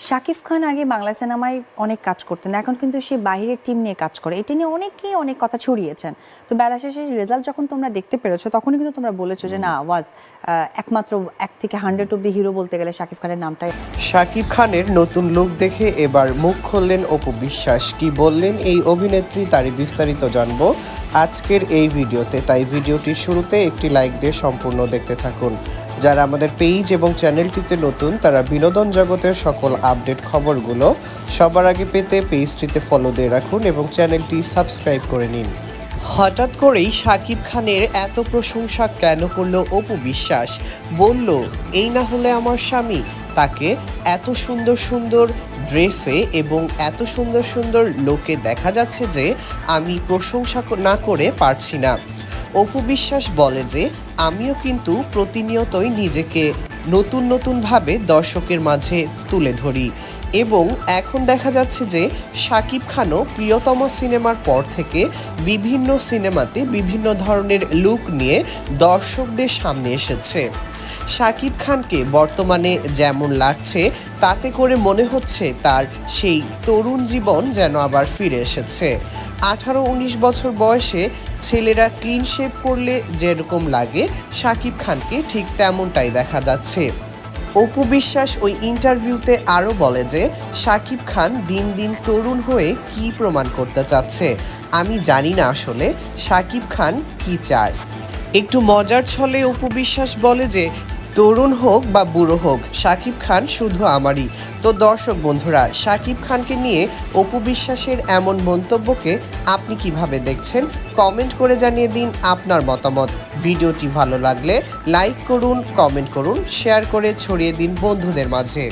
শাকিব খান আগে বাংলা সিনেমায় অনেক কাজ করতেন, এখন কিন্তু সে বাইরের টিম নিয়ে কাজ করে। এটা নিয়ে অনেকেই অনেক কথা ছড়িয়েছেন। তো বেলা শেষে রেজাল্ট যখন তোমরা দেখতে পেরেছো তখনই কিন্তু তোমরা বলেছো যে না, ওয়াজ একমাত্র 1 থেকে 100 অব্দি হিরো বলতে গেলে শাকিব খানের নামটাই। শাকিব খানের নতুন লুক দেখে এবার মুখ খুললেন অপু বিশ্বাস। কি বললেন এই অভিনেত্রী, তারই বিস্তারিত জানবো আজকের এই ভিডিওতে। তাই ভিডিওটির শুরুতে একটি লাইক দিয়ে সম্পূর্ণ দেখতে থাকুন। যারা আমাদের পেজ এবং চ্যানেলটিতে নতুন, তারা বিনোদন জগতের সকল আপডেট খবরগুলো সবার আগে পেতে পেজটিতে ফলো দিয়ে রাখুন এবং চ্যানেলটি সাবস্ক্রাইব করে নিন। হঠাৎ করেই শাকিব খানের এত প্রশংসা কেন করলো অপু বিশ্বাস? বলল, এই না হলে আমার স্বামী। তাকে এত সুন্দর সুন্দর ড্রেসে এবং এত সুন্দর সুন্দর লোকে দেখা যাচ্ছে যে আমি প্রশংসা না করে পারছি না। অপু বিশ্বাস বলে যে আমিও কিন্তু প্রতিনিয়তই নিজেকে নতুন নতুনভাবে দর্শকের মাঝে তুলে ধরি এবং এখন দেখা যাচ্ছে যে শাকিব খানও প্রিয়তমা সিনেমার পর থেকে বিভিন্ন সিনেমাতে বিভিন্ন ধরনের লুক নিয়ে দর্শকদের সামনে এসেছে। শাকিব খানকে বর্তমানে যেমন লাগছে তাতে করে মনে হচ্ছে তার সেই তরুণ জীবন যেন আবার ফিরে এসেছে। 18-19 বছর বয়সে ছেলেরা ক্লিন শেভ করলে যেরকম লাগে শাকিব খানকে ঠিক তেমনটাই দেখা যাচ্ছে। অপু বিশ্বাস ওই ইন্টারভিউতে আরও বলে যে শাকিব খান দিন দিন তরুণ হয়ে কি প্রমাণ করতে চাচ্ছে। আমি জানি না আসলে শাকিব খান কি চায়। একটু মজার ছলে অপু বিশ্বাস বলে যে তরুণ হোক বা বুড়ো হোক, শাকিব খান শুধু আমারই। তো দর্শক বন্ধুরা, শাকিব খানকে নিয়ে অপু বিশ্বাসের এমন মন্তব্যকে আপনি কিভাবে দেখছেন? কমেন্ট করে জানিয়ে দিন আপনার মতামত। ভিডিওটি ভালো লাগলে লাইক করুন, কমেন্ট করুন, শেয়ার করে ছড়িয়ে দিন বন্ধুদের মাঝে।